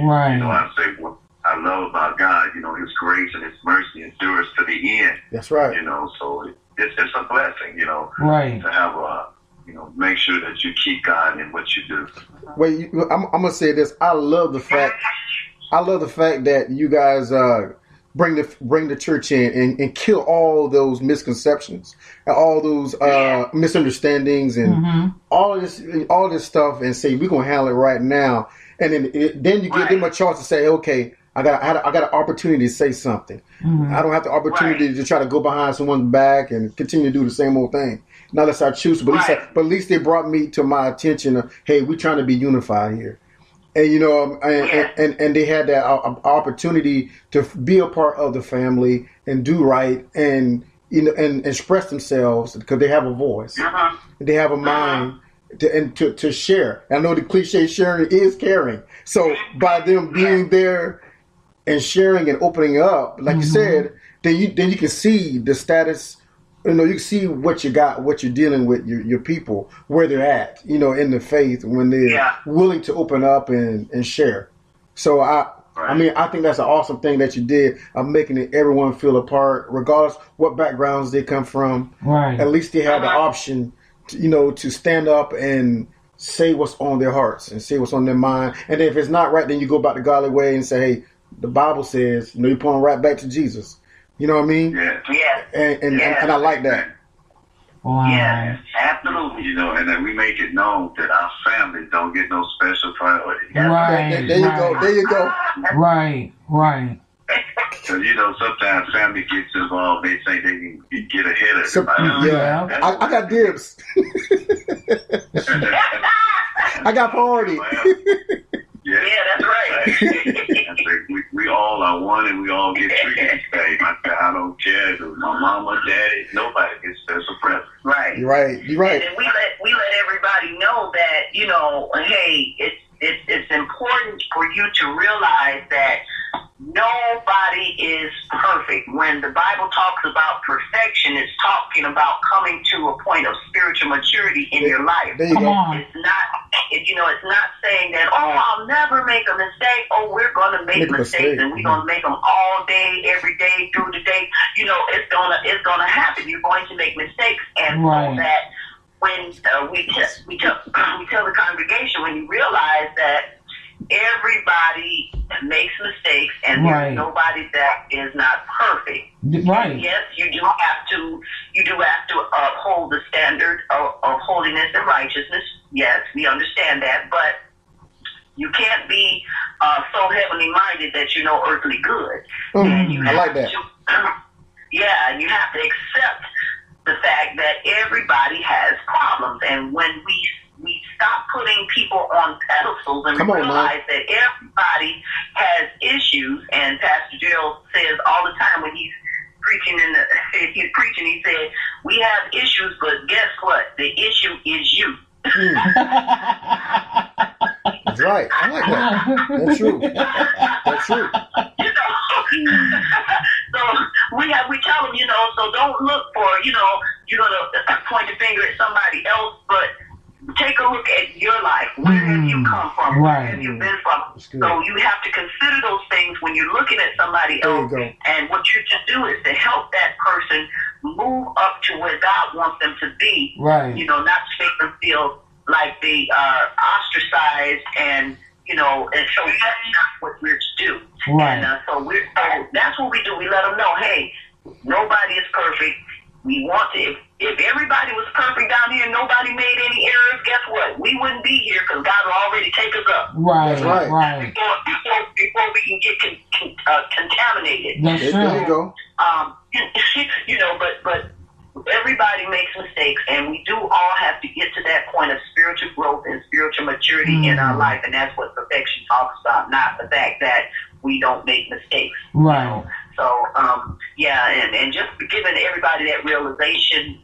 Right. I say what I love about God, His grace and His mercy endures to the end. That's right. So it's a blessing, Right. to have make sure that you keep God in what you do. Wait, I'm gonna say this. I love the fact that you guys bring the church in and kill all those misconceptions and all those misunderstandings and all this stuff, and say we're gonna handle it right now. And then you give them a chance to say, okay, I got an opportunity to say something. I don't have the opportunity to try to go behind someone's back and continue to do the same old thing. Not unless I choose to, but at least they brought me to my attention of, hey, we're trying to be unified here. And and they had that opportunity to be a part of the family and do right and and express themselves because they have a voice, they have a mind to share. I know the cliche sharing is caring. So by them being there and sharing and opening up, like you said, then you can see the status. You can see what you got, what you're dealing with, your people, where they're at, in the faith when they're willing to open up and share. So I mean, I think that's an awesome thing that you did of making everyone feel a part, regardless what backgrounds they come from. Right. At least they have the option, to stand up and say what's on their hearts and say what's on their mind. And if it's not right, then you go about the godly way and say, hey, the Bible says, you point right back to Jesus. You know what I mean? Yeah. And I like that. Wow. Yeah, absolutely. And then we make it known that our family don't get no special priority. Right. There you go. Right. Because sometimes family gets involved. They think they can get ahead of everybody. I got dibs. I got priority. Yeah, that's right. We all are one, and we all get treated the same. I don't care if my mama, daddy, nobody gets special preference. Right. You're right. And we let everybody know that hey, it's important for you to realize that nobody is perfect. When the Bible talks about perfection, it's talking about coming to a point of spiritual maturity in your life. There you go. It's not saying that, I'll never make a mistake. We're going to make mistakes, and we're going to make them all day, every day, through the day. It's gonna happen. You're going to make mistakes, and so that when we tell the congregation, when you realize that everybody makes mistakes, and there's nobody that is not perfect. Right. And yes, you do have to uphold the standard of holiness and righteousness. Yes, we understand that, but you can't be so heavenly minded that you know earthly good. And you I like that. And you have to accept the fact that everybody has problems, and when we stop putting people on pedestals and realize that everybody has issues. And Pastor Gerald says all the time when he's preaching, he said, we have issues, but guess what? The issue is you. That's right. I like that. That's true. So we tell them, so don't look for, you're going to point the finger at somebody else, but take a look at your life. Where have you come from? Where have you been from? So you have to consider those things when you're looking at somebody else. And what you should do is to help that person move up to where God wants them to be. Right. Not to make them feel like they are ostracized and and so that's not what we're to do. Right. And so that's what we do. We let them know, hey, nobody is perfect. We want to, if everybody was perfect down here and nobody made any errors, guess what? We wouldn't be here because God will already take us up. Right. Before we can get contaminated. That's true. There you go. But everybody makes mistakes, and we do all have to get to that point of spiritual growth and spiritual maturity in our life, and that's what perfection talks about, not the fact that we don't make mistakes. Right. So, and just giving everybody that realization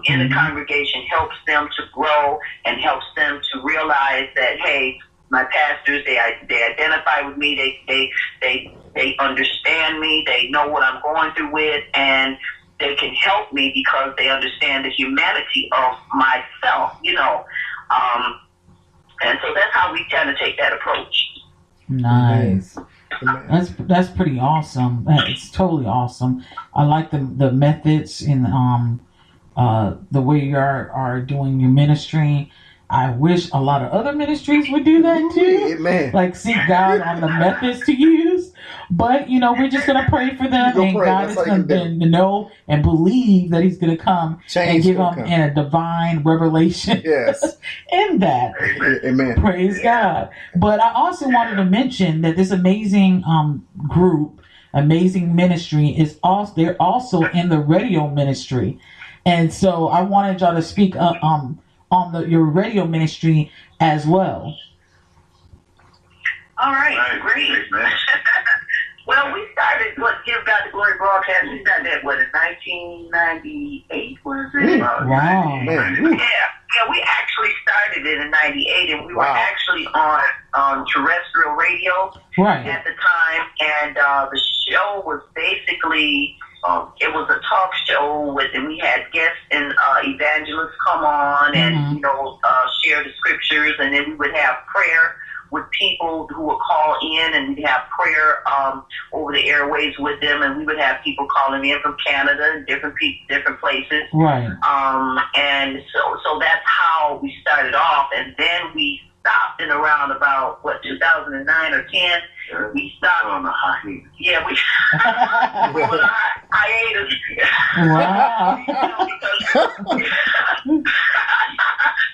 in the congregation helps them to grow and helps them to realize that, hey, my pastors, they identify with me, they understand me, they know what I'm going through with, and they can help me because they understand the humanity of myself, And so that's how we kind of take that approach. Nice. Amen. That's pretty awesome. It's totally awesome. I like the methods and the way you are doing your ministry. I wish a lot of other ministries would do that too. Amen. Like seek God on the methods to use. But we're just gonna pray for them, and pray. God That's is all you gonna can do. know and believe that He's gonna come Change and give gonna them come. a divine revelation Yes. in that. Amen. Praise God. But I also wanted to mention that this amazing group, amazing ministry is also they're also in the radio ministry, and so I wanted y'all to speak on your radio ministry as well. All right, great. Well, we started Give God the Glory broadcast. We started that in 1998, was it? Wow. Man. Yeah, we actually started it in 98, and we were actually on terrestrial radio at the time, and the show was basically, it was a talk show, and we had guests and evangelists come on and, share the scriptures, and then we would have prayer with people who would call in, and we'd have prayer over the airways with them, and we would have people calling in from Canada and different places. Right. And so that's how we started off, and then we stopped in around about 2009 or 10. We stopped on the hiatus. Yeah, we on a hiatus. Wow.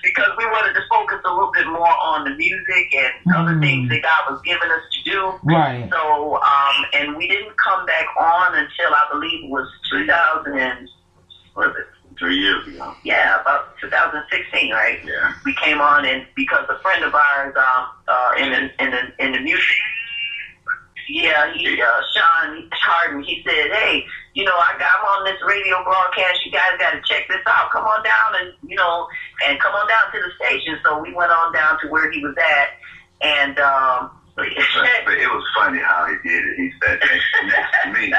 Because we wanted to focus a little bit more on the music and other things that God was giving us to do. Right. So, and we didn't come back on until I believe it was 2000 and, what is it? 3 years ago. Yeah, about 2016, right? Yeah. We came on, and because a friend of ours in the music, Sean Harden, he said, hey, I'm on this radio broadcast. You guys got to check this out. Come on down and come on down to the station. So we went on down to where he was at, and but it was funny how he did it. He sat next to me,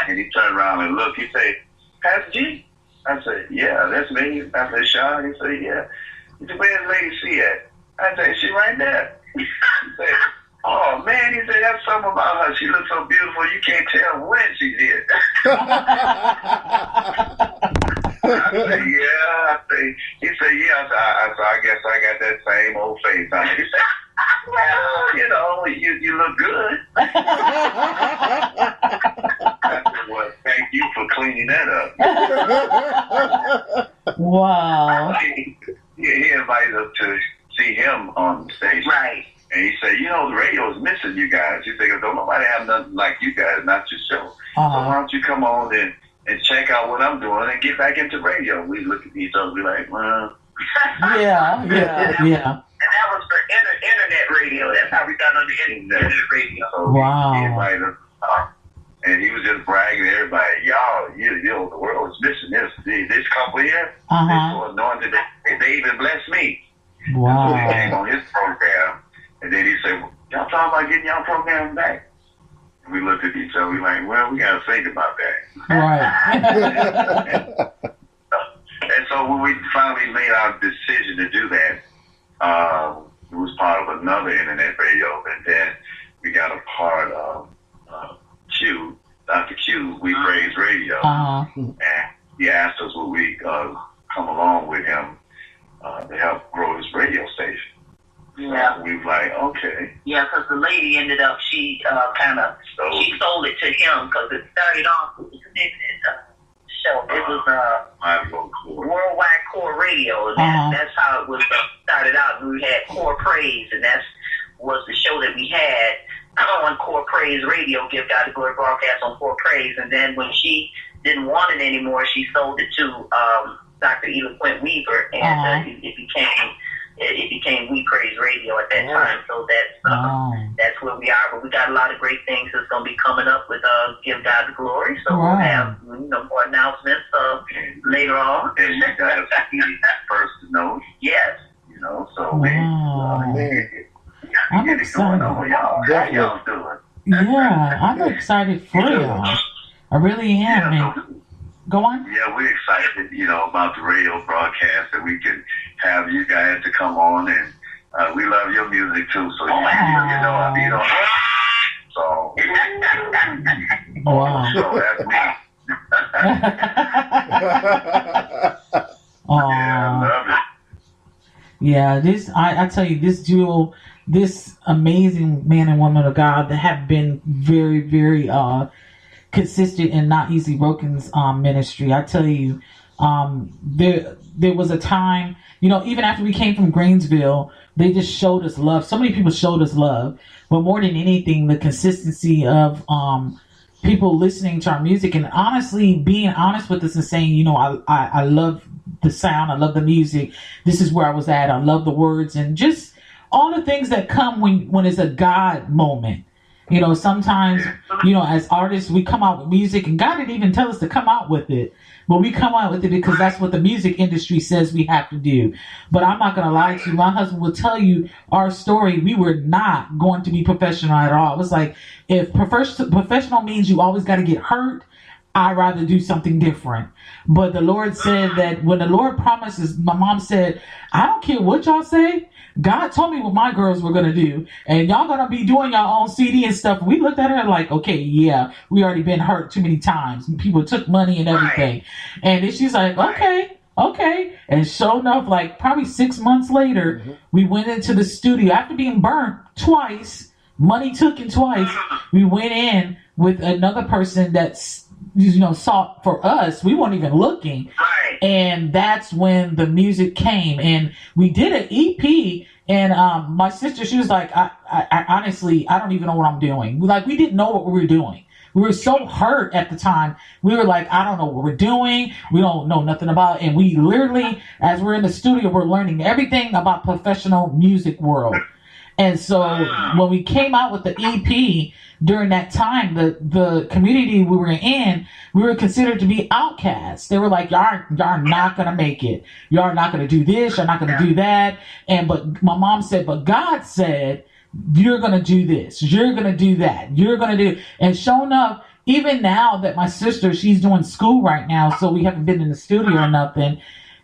and he turned around and looked. He said, Pastor G? I said, yeah, that's me. I said, Sean? He said, yeah. He said, where's Lady C at? I said, she right there. He said, oh, man, he said, that's something about her. She looks so beautiful, you can't tell when she did. I said, yeah. He said, yeah. I guess I got that same old face on it. He said, well, you look good. I said, well, thank you for cleaning that up. Wow. He invited us to see him on the stage. Right. And he said, the radio is missing you guys. He said, don't nobody have nothing like you guys, not your show. So why don't you come on and check out what I'm doing and get back into radio? We look at each other and be like, well. Yeah. And that was for internet radio. That's how we got on the internet radio. So wow. He invited us, and he was just bragging to everybody, y'all, the world is missing this couple here. They're so anointed. They even blessed me. Wow. So he came on his program, and then he said, y'all talking about getting y'all program back? And we looked at each other, we like, well, we got to think about that. Right. And so when we finally made our decision to do that, it was part of another internet radio, and then we got a part of Q, Dr. Q, We Praise Radio, and he asked us would we come along with him to help grow his radio station. Yeah. So we was like, okay. Yeah, because the lady ended up, she she sold it to him because it started off with the show. It was Worldwide Core Radio, and that's how it was started out. And we had Core Praise, and that was the show that we had on Core Praise Radio, Give God the Glory broadcast on Core Praise. And then when she didn't want it anymore, she sold it to Dr. Eloquent Weaver, and it became We Praise Radio at that time. So that's where we are. But we got a lot of great things that's going to be coming up with Give God the Glory. So we'll have more announcements later on. And you guys be first to know. Yes. So I'm excited. How y'all doing? Yeah, I'm excited for y'all. I really am. Yeah, go on. Yeah, we're excited, about the radio broadcast that we can have you guys to come on and We love your music too, so you know. So, wow. So that's me. Oh, yeah, I love it. Yeah, this I tell you, this duo, this amazing man and woman of God that have been very, very consistent in Not Easily Broken's ministry. I tell you, there was a time, even after we came from Grainsville, they just showed us love. So many people showed us love, but more than anything, the consistency of people listening to our music and honestly being honest with us and saying, I love the sound, I love the music. This is where I was at. I love the words and just all the things that come when it's a God moment. Sometimes, as artists, we come out with music and God didn't even tell us to come out with it. But we come out with it because that's what the music industry says we have to do. But I'm not going to lie to you. My husband will tell you our story. We were not going to be professional at all. It was like, if professional means you always got to get hurt, I'd rather do something different. But the Lord said that when the Lord promises, my mom said, I don't care what y'all say. God told me what my girls were going to do. And y'all going to be doing your own CD and stuff. We looked at her like, okay, yeah, we already been hurt too many times. People took money and everything. And then she's like, okay. And sure enough, like probably 6 months later, we went into the studio after being burnt twice, money taken twice. We went in with another person that's, sought for us. We weren't even looking. Right. And that's when the music came. And we did an EP. And my sister, she was like, I honestly, I don't even know what I'm doing. We didn't know what we were doing. We were so hurt at the time. We were like, I don't know what we're doing. We don't know nothing about it. And we literally, as we're in the studio, we're learning everything about professional music world. And so when we came out with the EP, during that time, the community we were in, we were considered to be outcasts. They were like, y'all not going to make it. Y'all not going to do this. Y'all not going to do that. But my mom said, but God said, you're going to do this. You're going to do that. You're going to do. And sure enough, even now that my sister, she's doing school right now, so we haven't been in the studio or nothing,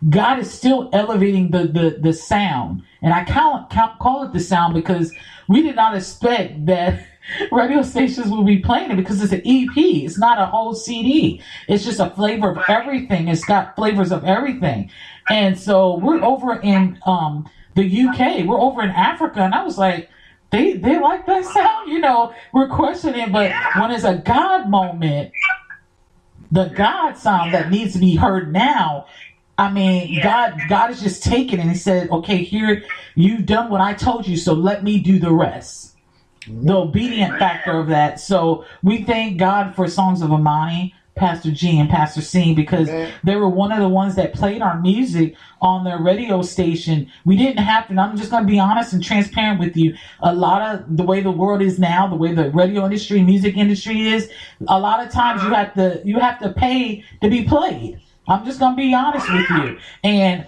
God is still elevating the sound. And I call it the sound because we did not expect that radio stations will be playing it because it's an EP. It's not a whole CD. It's just a flavor of everything. It's got flavors of everything. And so we're over in the UK. We're over in Africa. And I was like, they like that sound? We're questioning. But when it's a God moment, the God sound that needs to be heard now, I mean, God is just taking it and he said, okay, here, you've done what I told you, so let me do the rest. The obedient factor of that. So we thank God for Songs of Imani, Pastor G and Pastor C, because they were one of the ones that played our music on their radio station. We didn't have to, and I'm just going to be honest and transparent with you. A lot of the way the world is now, the way the radio industry, music industry is, a lot of times you have to pay to be played. I'm just going to be honest with you. And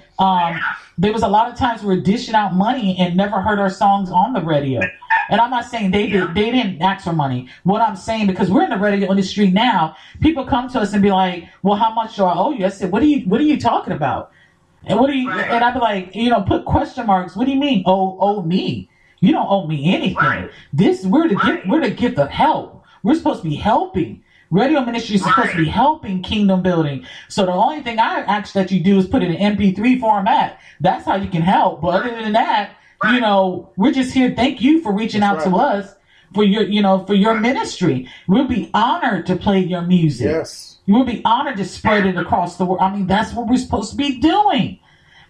there was a lot of times we were dishing out money and never heard our songs on the radio. And I'm not saying they didn't ask for money. What I'm saying, because we're in the radio industry now, people come to us and be like, well, how much do I owe you? I said, what are you talking about? And and I'd be like, put question marks. What do you mean? Owe me? You don't owe me anything. Right. We're the gift of help. We're supposed to be helping. Radio ministry is supposed to be helping kingdom building. So the only thing I ask that you do is put it in MP3 format. That's how you can help. But other than that, we're just here. Thank you for reaching out to us for your ministry. We'll be honored to play your music. Yes. We'll be honored to spread it across the world. I mean, that's what we're supposed to be doing.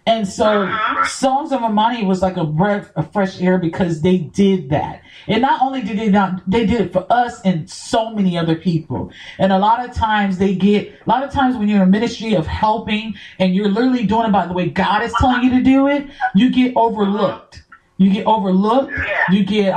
And so Songs of Imani was like a breath of fresh air because they did that. And not only did they did it for us and so many other people. And a lot of times when you're in a ministry of helping and you're literally doing it by the way God is telling you to do it, you get overlooked. You get overlooked. You get,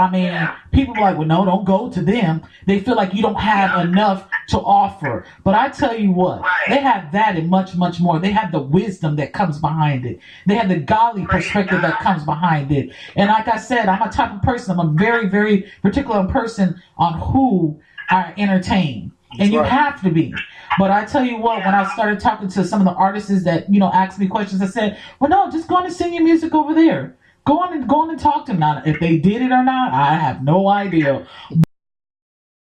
people are like, well, no, don't go to them. They feel like you don't have enough to offer. But I tell you what, they have that and much, much more. They have the wisdom that comes behind it. They have the godly perspective that comes behind it. And like I said, I'm a type of person, I'm a very, very particular person on who I entertain. And you have to be. But I tell you what, when I started talking to some of the artists that, asked me questions, I said, well, no, just go on and sing your music over there. Go on and talk to them. Now, if they did it or not, I have no idea.